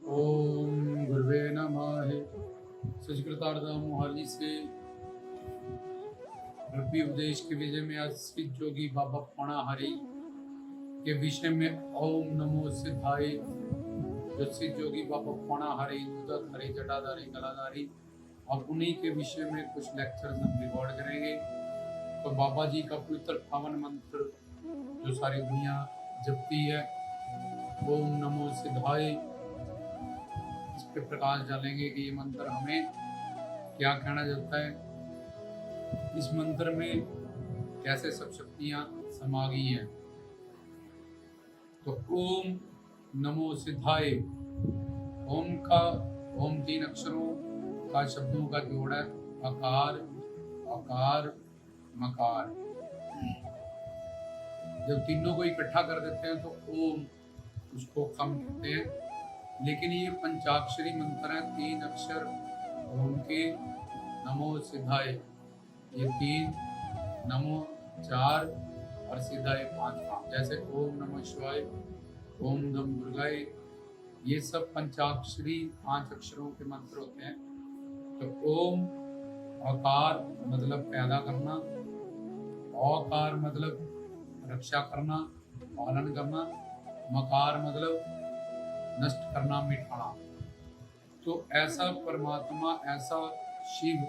ओम गुरुवे नमः। सचकृतार्थ मोहाली से रब्बी उपदेश के विजय में आज सिद्ध जोगी बाबा पौना हरि के विषय में ओम नमो सिद्धाय। जो सिद्ध जोगी बाबा पौना हरि हरि जटाधारी कलाधारी और उन्हीं के विषय में कुछ लेक्चर्स हम रिकॉर्ड करेंगे। तो बाबा जी का पवित्र पावन मंत्र जो सारी दुनिया जपती है, ओम नमो सिद्धाय, इस पे प्रकाश डालेंगे कि ये मंत्र हमें क्या कहना चाहता है, इस मंत्र में कैसे सब शक्तियां समा गई हैं। तो ओम नमो सिद्धाय, ओम 3 अक्षरों का शब्दों का जोड़ है, अकार अकार मकार। जब तीनों को इकट्ठा कर देते हैं तो ओम उसको कम कहते हैं। लेकिन ये पंचाक्षरी मंत्र है, 3 अक्षर ओम के, नमो सिद्धाय ये 3, नमो 4 और सिद्धाय 5 का। जैसे ओम नमः शिवाय, ओम नम दुर्गाय, ये सब पंचाक्षरी 5 अक्षरों के मंत्र होते हैं। तो ओम आकार मतलब पैदा करना, औकार मतलब रक्षा करना, पालन करना, मकार मतलब नष्ट करना, मिटाना। तो ऐसा परमात्मा, ऐसा शिव,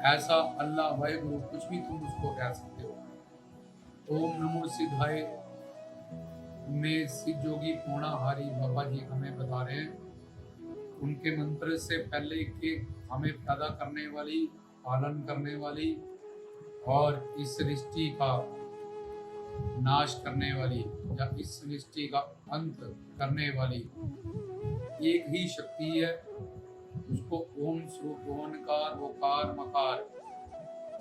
ऐसा अल्लाह, वाहिगुरु, कुछ भी तुम उसको कह सकते हो। ओम नमो सिद्धाय में सिद्ध जोगी पौना हरि बाबा जी हमें बता रहे हैं, उनके मंत्र से पहले के हमें पैदा करने वाली, पालन करने वाली और इस सृष्टि का नाश करने वाली या इस सृष्टि का अंत करने वाली एक ही शक्ति है। उसको ओम स्वरूप ओंकार ओकार मकार,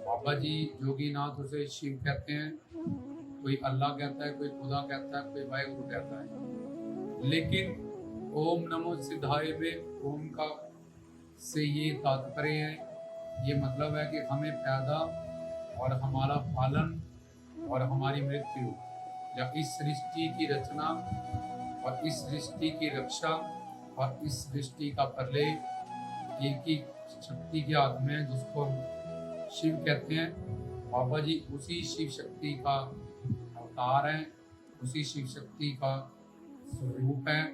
बाबा जी जोगीनाथ उसे शिव कहते हैं, कोई अल्लाह कहता है, कोई खुदा कहता है, कोई वाहिगुरु कहता है। लेकिन ओम नमो सिद्धाय में ओम का से ये तात्पर्य है, ये मतलब है कि हमें पैदा और हमारा पालन और हमारी मृत्यु या इस सृष्टि की रचना और इस सृष्टि की रक्षा और इस सृष्टि का प्रलय एक ही शक्ति के हाथ में है, जिसको हम शिव कहते हैं। बाबा जी उसी शिव शक्ति का अवतार है, उसी शिव शक्ति का स्वरूप है।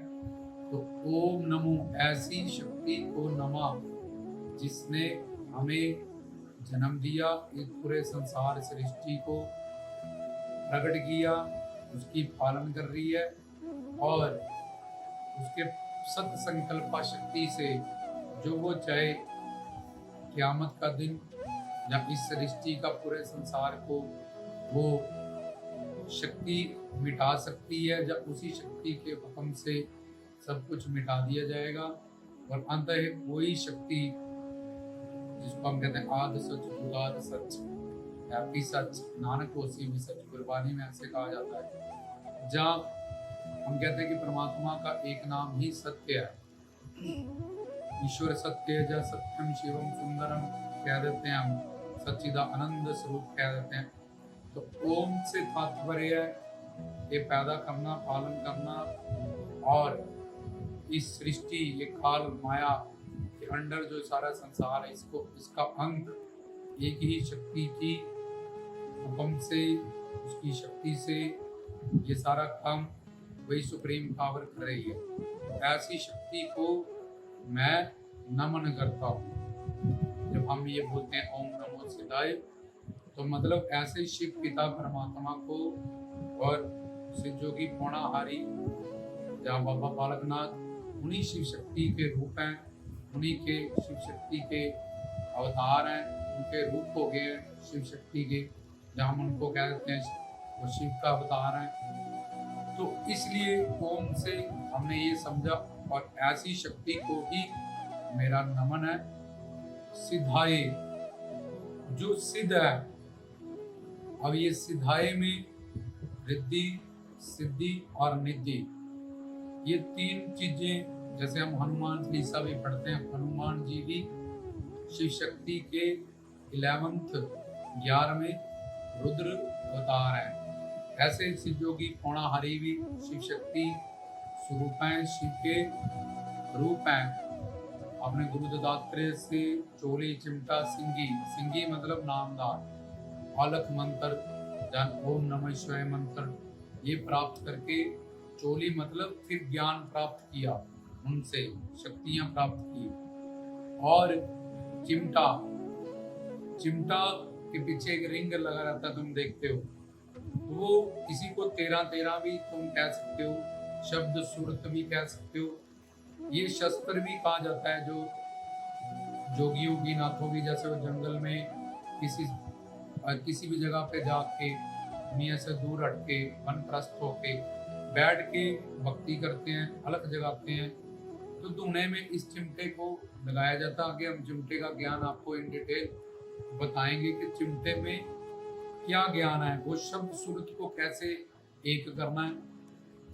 तो ओम नमो, ऐसी शक्ति को नमा जिसने हमें जन्म दिया, इस पूरे संसार सृष्टि को प्रकट किया, उसकी पालन कर रही है और उसके सत्य संकल्पा शक्ति से जो वो चाहे क़यामत का दिन या इस सृष्टि का पूरे संसार को वो शक्ति मिटा सकती है, जब उसी शक्ति के हुक्म से सब कुछ मिटा दिया जाएगा। और अंततः वही शक्ति जिसको हम कहते हैं आदि सच जुगाद सच, हैप्पी सच, नानक होसी भी सच, गुरबानी में ऐसे कहा जाता है। जहाँ हम कहते हैं कि परमात्मा का एक नाम ही सत्य है, ईश्वर सत्य है, जहाँ सत्यम शिवम सुंदरम कह देते हैं हम, सच्चिदा आनंद स्वरूप कह देते हैं। तो ओम से तात्पर्य है ये पैदा करना, पालन करना और इस सृष्टि, ये काल माया के अंदर जो सारा संसार है, इसको, इसका अंत एक ही शक्ति की हुक्म से, उसकी शक्ति से ये सारा काम वही सुप्रीम पावर कर रही है। ऐसी शक्ति को मैं नमन करता हूँ। जब हम ये बोलते हैं ओम नमो सिद्धाय, तो मतलब ऐसे शिव पिता परमात्मा को और सिद्ध जोगी पौना हरि जहाँ बाबा बालकनाथ उन्हीं शिव शक्ति के रूप हैं, उन्हीं के शिव शक्ति के अवतार हैं, उनके रूप हो गए हैं शिव शक्ति के, जहाँ हम उनको कह देते हैं वो शिव का अवतार है। तो इसलिए ओम से हमने ये समझा और ऐसी शक्ति को ही मेरा नमन है। सिद्धाय जो सिद्ध है, अब ये सिद्धाय में रिद्धि, सिद्धि और निधि, ये 3 चीजें, जैसे हम हनुमान चालीसा भी पढ़ते हैं, हनुमान जी भी शिव शक्ति के 11वें रुद्र अवतार है। ऐसे शिव जोगी पौना हरि भी शिव शक्ति स्वरूप हैं, शिव के रूप हैं। अपने गुरु दत्तात्रेय से चोली, चिमटा, सिंगी, सिंगी मतलब नामदार, अलख मंत्र, जन ओम नमः शिवाय मंत्र ये प्राप्त करके, चोली मतलब फिर ज्ञान प्राप्त किया, उनसे शक्तियां प्राप्त की। और चिमटा, चिमटा के पीछे एक रिंग लगा रहता है, तुम देखते हो, तो वो किसी को 13-13 भी तुम कह सकते हो, शब्द सूरत भी कह सकते हो। ये शस्त्र भी कहा जाता है, जो जोगियों की नाथों की, जैसे वो जंगल में किसी भी जगह पे जाके मियाँ से दूर हट के वनप्रस्थ होके बैठ के भक्ति करते हैं, अलग जगाते हैं, तो धुने में इस चिमटे को लगाया जाता है। आगे हम चिमटे का ज्ञान आपको इन डिटेल बताएंगे कि चिमटे में क्या ज्ञान है, वो शब्द सूरत को कैसे एक करना है,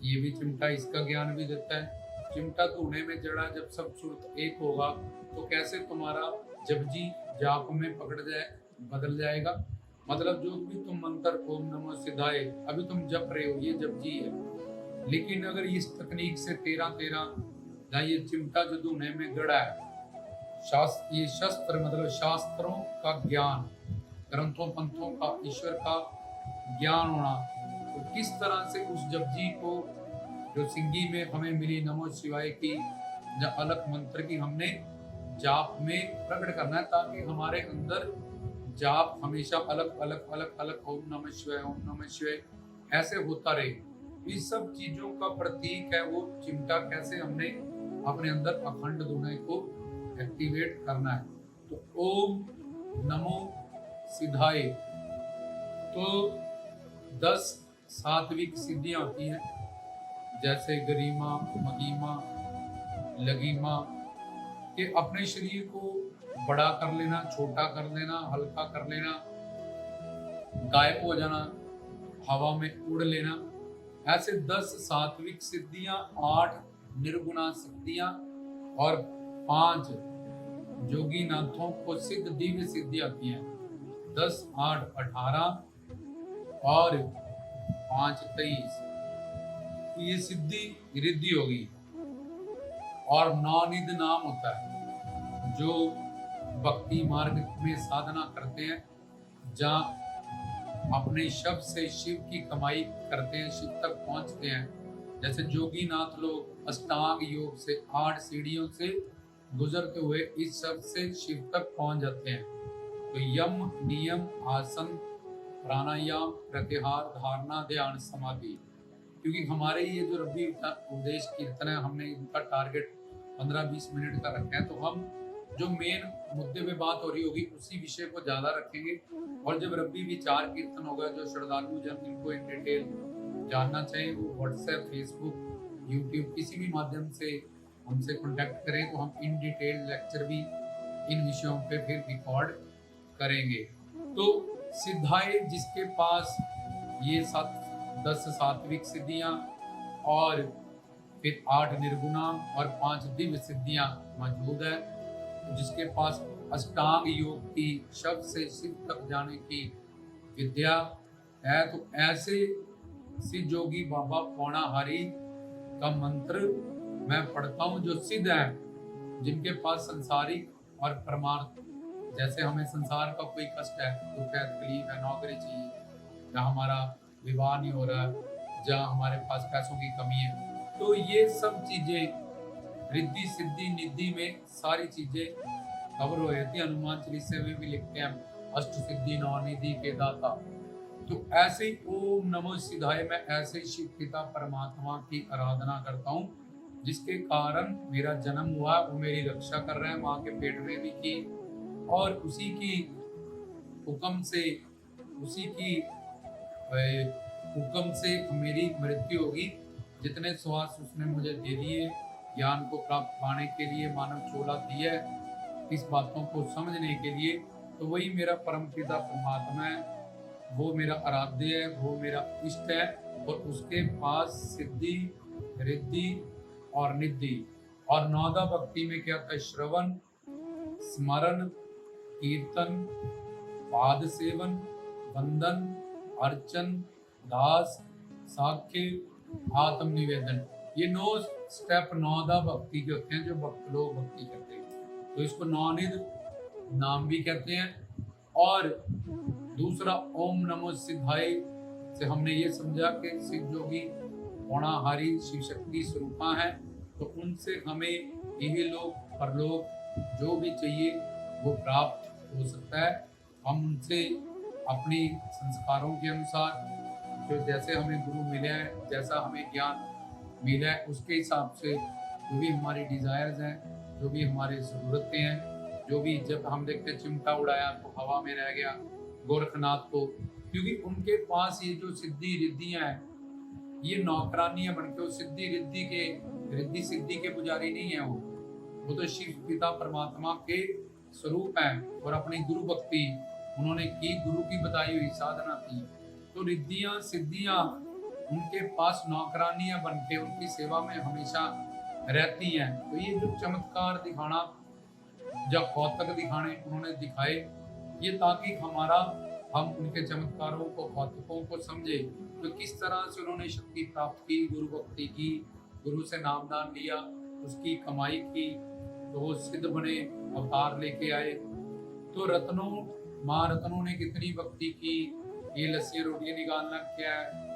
ये भी चिमटा इसका ज्ञान भी देता है। चिमटा धुने में जड़ा, जब सब सूरत एक होगा तो कैसे तुम्हारा जपजी जाप में पकड़ जाए, बदल जाएगा। मतलब जो भी तुम मंत्र ओम नमो सिद्धाय अभी तुम जप रहे हो, ये जपजी है, लेकिन अगर इस तकनीक से 13-13 ये चिमटा जो धुने में गड़ा है, ये शस्त्र मतलब शास्त्रों का ज्ञान, ग्रंथों पंथों का, ईश्वर का ज्ञान होना, तो किस तरह से उस जपजी को जो सिंगी में हमें मिली नमो शिवाय की या अलग मंत्र की, हमने जाप में प्रकट करना है, ताकि हमारे अंदर जाप हमेशा अलग अलग अलग अलग ओम नमः शिवाय ओम नमः शिवाय ऐसे होता रहे। इस सब चीजों का प्रतीक है वो चिमटा, कैसे हमने अपने अंदर अखंड धुने को एक्टिवेट करना है। तो ओम नमो सिद्धाय, तो 10 सात्विक सिद्धियां होती हैं, जैसे गरिमा, महिमा, लघिमा, कि अपने शरीर को बड़ा कर लेना, छोटा कर लेना, हल्का कर लेना, गायब हो जाना, हवा में उड़ लेना, ऐसे 10 सात्विक सिद्धियां, 8 निर्गुणा सिद्धियां और 5 जोगी नाथों को सिद्ध दिव्य सिद्धि आती हैं। 10, 8, 18 और 5, 23, ये सिद्धि रिद्धि होगी। और नौनिध नाम होता है, जो भक्ति मार्ग में साधना करते हैं, जहाँ अपने शब्द से शिव की कमाई करते हैं, शिव तक पहुंचते हैं। जैसे जोगी नाथ लोग अष्टांग योग से 8 सीढ़ियों से गुजरते हुए इस शब्द से शिव तक पहुंच जाते हैं। तो यम, नियम, आसन, प्राणायाम, प्रत्याहार, धारणा, ध्यान, समाधि, क्योंकि हमारे ये जो रब्बी उपदेश कीर्तन है, हमने इनका टारगेट 15-20 मिनट का रखा है, तो हम जो मेन मुद्दे पे बात हो रही होगी उसी विषय को ज्यादा रखेंगे। और जब रब्बी विचार कीर्तन होगा, जो श्रद्धालु जन इनको इन डिटेल जानना चाहिए, वो व्हाट्सएप, फेसबुक, यूट्यूब किसी भी माध्यम से हमसे कांटेक्ट करें, तो हम इन डिटेल लेक्चर भी इन विषयों पे फिर रिकॉर्ड करेंगे। तो सिद्धाय जिसके पास ये 10 सात्विक सिद्धियां और फिर 8 निर्गुणा और 5 दिव्य सिद्धियां मौजूद है, जिसके पास अष्टांग योग की, शब्द से शिव तक जाने की विद्या है, तो ऐसे सिद्ध जोगी बाबा पौना हरि का मंत्र मैं पढ़ता हूँ, जो सिद्ध है, जिनके पास संसारिक और परमार्थ, जैसे हमें संसार का कोई कष्ट है, दुख है, तकलीफ है, नौकरी चाहिए, या हमारा विवाह नहीं हो रहा, जहाँ हमारे पास पैसों की कमी है, तो ये सब चीजें रिद्धि सिद्धि निधि में सारी चीजें कवर हो जाती है। हनुमान चालीसा में भी लिखते हैं अष्ट सिद्धि नौ निधि के दाता। तो ऐसे ही ओम नमो सिद्धाय में ऐसे शिव पिता परमात्मा की आराधना करता हूँ, जिसके कारण मेरा जन्म हुआ, वो मेरी रक्षा कर रहे हैं, माँ के पेट में भी की, और उसी की हुक्म से, उसी की हुक्म से मेरी मृत्यु होगी। जितने श्वास उसने मुझे दे दिए ज्ञान को प्राप्त पाने के लिए, मानव चोला दिया है इस बातों को समझने के लिए, तो वही मेरा परम पिता परमात्मा है, वो मेरा आराध्य है, वो मेरा इष्ट है, और उसके पास सिद्धि, रिद्धि और निधि। और नौदा भक्ति में क्या था? श्रवण, स्मरण, कीर्तन, पाद सेवन, वंदन, अर्चन, दास, साख्य, आत्म निवेदन, ये 9 स्टेप 9 भक्ति के होते हैं जो भक्त लोग भक्ति करते हैं, तो इसको नौनिध नाम भी कहते हैं। और दूसरा ओम नमो सिद्धाय से हमने ये समझा कि सिद्ध जोगी होणाहारी शिव शक्ति स्वरूपा है, तो उनसे हमें यही लोग परलोक जो भी चाहिए वो प्राप्त हो सकता है। हम उनसे अपनी संस्कारों के अनुसार जो जैसे हमें गुरु मिले हैं, जैसा हमें ज्ञान मिला है, उसके हिसाब से जो भी हमारी डिजायर्स हैं, जो भी हमारी ज़रूरतें हैं, जो भी जब हम देखते चिमटा उड़ाया तो हवा में रह गया गोरखनाथ को, क्योंकि उनके पास ये जो सिद्धि रिद्धियाँ हैं ये नौकरानियां बनके, वो रिद्धि सिद्धि के पुजारी नहीं है, वो तो शिव पिता परमात्मा के स्वरूप हैं और अपनी गुरु भक्ति उन्होंने की, गुरु की बताई हुई साधना की, तो रिद्धियां सिद्धियां उनके पास नौकरानियां बनके उनकी सेवा में हमेशा रहती हैं। तो ये जो चमत्कार दिखाना, जब कौतक दिखाने उन्होंने दिखाए, ये ताकि हम उनके चमत्कारों को, कौतकों को समझे, तो किस तरह से उन्होंने शक्ति प्राप्त की, गुरु भक्ति की, गुरु से नामदान लिया, उसकी कमाई की, तो वो सिद्ध बने, अवतार लेके आए। तो माँ रत्नों ने कितनी भक्ति की, ये लस्सी रोटियां निकालना क्या है,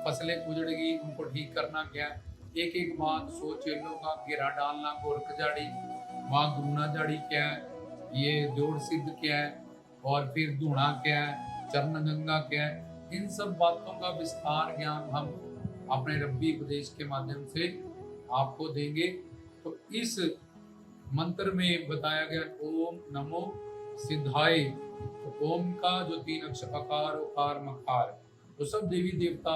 फसलें उजड़ गई उनको ठीक करना क्या है, एक एक बात 100 चेलों का घेरा डालना, गोरख जाड़ी, माँ गुरुना जाड़ी क्या है, ये जोड़ सिद्ध क्या है, और फिर धूणा क्या है, चरण गंगा क्या है, इन सब बातों का विस्तार ज्ञान हम अपने रब्बी उपदेश के माध्यम से आपको देंगे। तो इस मंत्र में बताया गया ओम नमो सिद्धाय, तो ओम का जो 3 अक्षर अकार उकार मकार, तो सब देवी देवता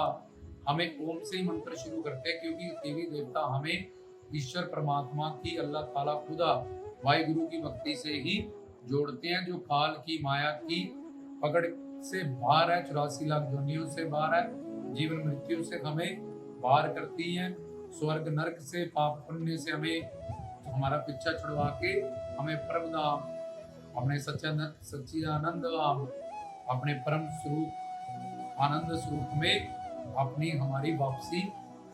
हमें ओम से ही मंत्र शुरू करते हैं, क्योंकि देवी देवता हमें ईश्वर परमात्मा की, अल्लाह ताला खुदा वाहिगुरु की भक्ति से ही जोड़ते हैं, जो काल की माया की पकड़ से बाहर है, 84 लाख योनियों से बाहर है, जीवन मृत्यु से हमें बाहर करती हैं, स्वर्ग नरक से, पाप पुण्य से हमें हमारा पीछा छुड़वा के हमें परम धाम, अपने सच्चिदानंद धाम, अपने परम स्वरूप आनंद स्वरूप में अपनी हमारी वापसी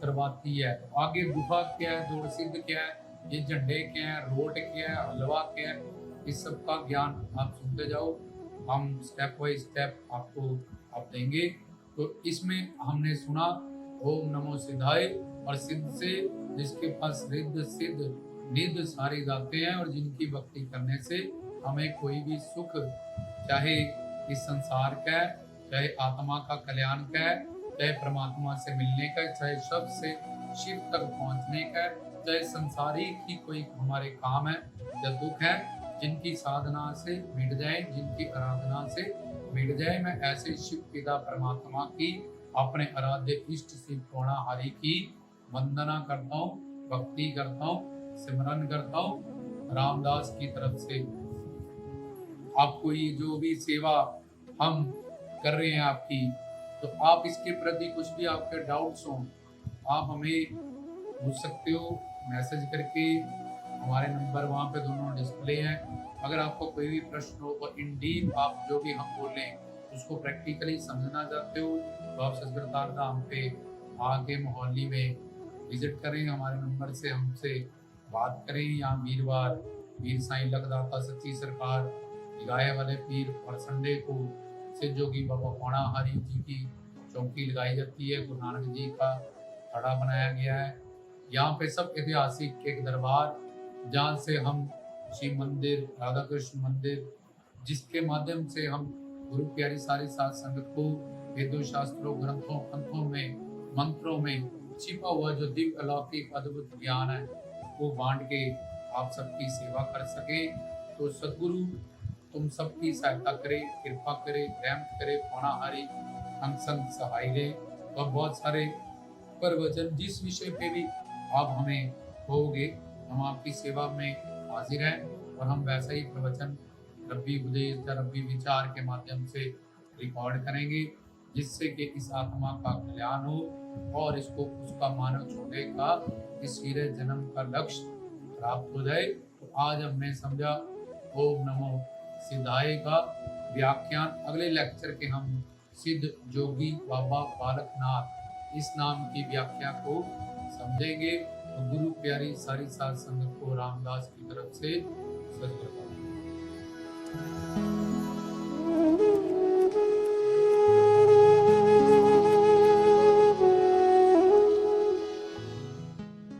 करवाती है। तो आगे गुफा क्या है, जोड़ सिद्ध क्या है, ये झंडे क्या है, रोट क्या है, हलवा क्या है, इस सब का ज्ञान आप सुनते जाओ, हम स्टेप बाय स्टेप आपको आप देंगे। तो इसमें हमने सुना ओम नमो सिद्धाय, और सिद्ध से जिसके पास रिद्ध सिद्ध निध सारी दाते हैं, और जिनकी भक्ति करने से हमें कोई भी सुख, चाहे इस संसार का है, चाहे आत्मा का कल्याण का है, चाहे परमात्मा से मिलने का, चाहे शब्द से शिव तक पहुंचने का, चाहे संसारिक ही कोई हमारे काम है या दुख है, जिनकी साधना से मिट जाए, जिनकी आराधना से मिट जाए, मैं ऐसे शिव पिता परमात्मा की, अपने आराध्य इष्ट शिव कोणाहारी की वंदना करता हूँ, भक्ति करता हूँ, सिमरन करता हूँ रामदास की तरफ से। आपको ये जो भी सेवा हम कर रहे हैं आपकी, तो आप इसके प्रति कुछ भी आपके डाउट्स हों, आप हमें पूछ सकते हो मैसेज करके, हमारे नंबर वहाँ पे दोनों डिस्प्ले हैं। अगर आपको कोई भी प्रश्न हो और इन डीप आप जो भी हम बोलें उसको प्रैक्टिकली समझना चाहते हो, तो आप सतगुरतार धाम पे आके मोहाली में विजिट करें, हमारे नंबर से हमसे बात करें। यहाँ वीरवार वीर साईं लखदाता सच्ची सरकार गाय वाले पीर, और संडे को सिद्ध जोगी बाबा कोणाहारी जी की चौकी लगाई जाती है, गुरु नानक जी का खड़ा बनाया गया है। यहाँ पे सब ऐतिहासिक एक दरबार, जहाँ से हम शिव मंदिर, राधा कृष्ण मंदिर, जिसके माध्यम से हम गुरु प्यारी सारी साध संगत को वेदों शास्त्रों ग्रंथों पंथों में मंत्रों में छिपा हुआ जो दिव्य अलौकिक अद्भुत ज्ञान है वो बांट के आप सबकी सेवा कर सके। तो सदगुरु तुम सबकी सहायता करे, कृपा करे, रहमत करे, कोणाहारी अंग संग सहाय दे। तो बहुत सारे प्रवचन जिस विषय पे भी आप हमें कहोगे, हम आपकी सेवा में हाजिर हैं, और हम वैसा ही प्रवचन रब्बी उपदेश या रब्बी विचार के माध्यम से रिकॉर्ड करेंगे, जिससे कि इस आत्मा का कल्याण हो और इसको उसका मानव छोड़े का इस हीरे जन्म का लक्ष्य प्राप्त हो जाए। तो आज हमने समझा ओम नमो सिद्धाय का व्याख्यान। अगले लेक्चर के हम सिद्ध जोगी बाबा बालकनाथ इस नाम की व्याख्या को समझेंगे तो गुरु प्यारी सारी साध संगत को रामदास की तरफ से सत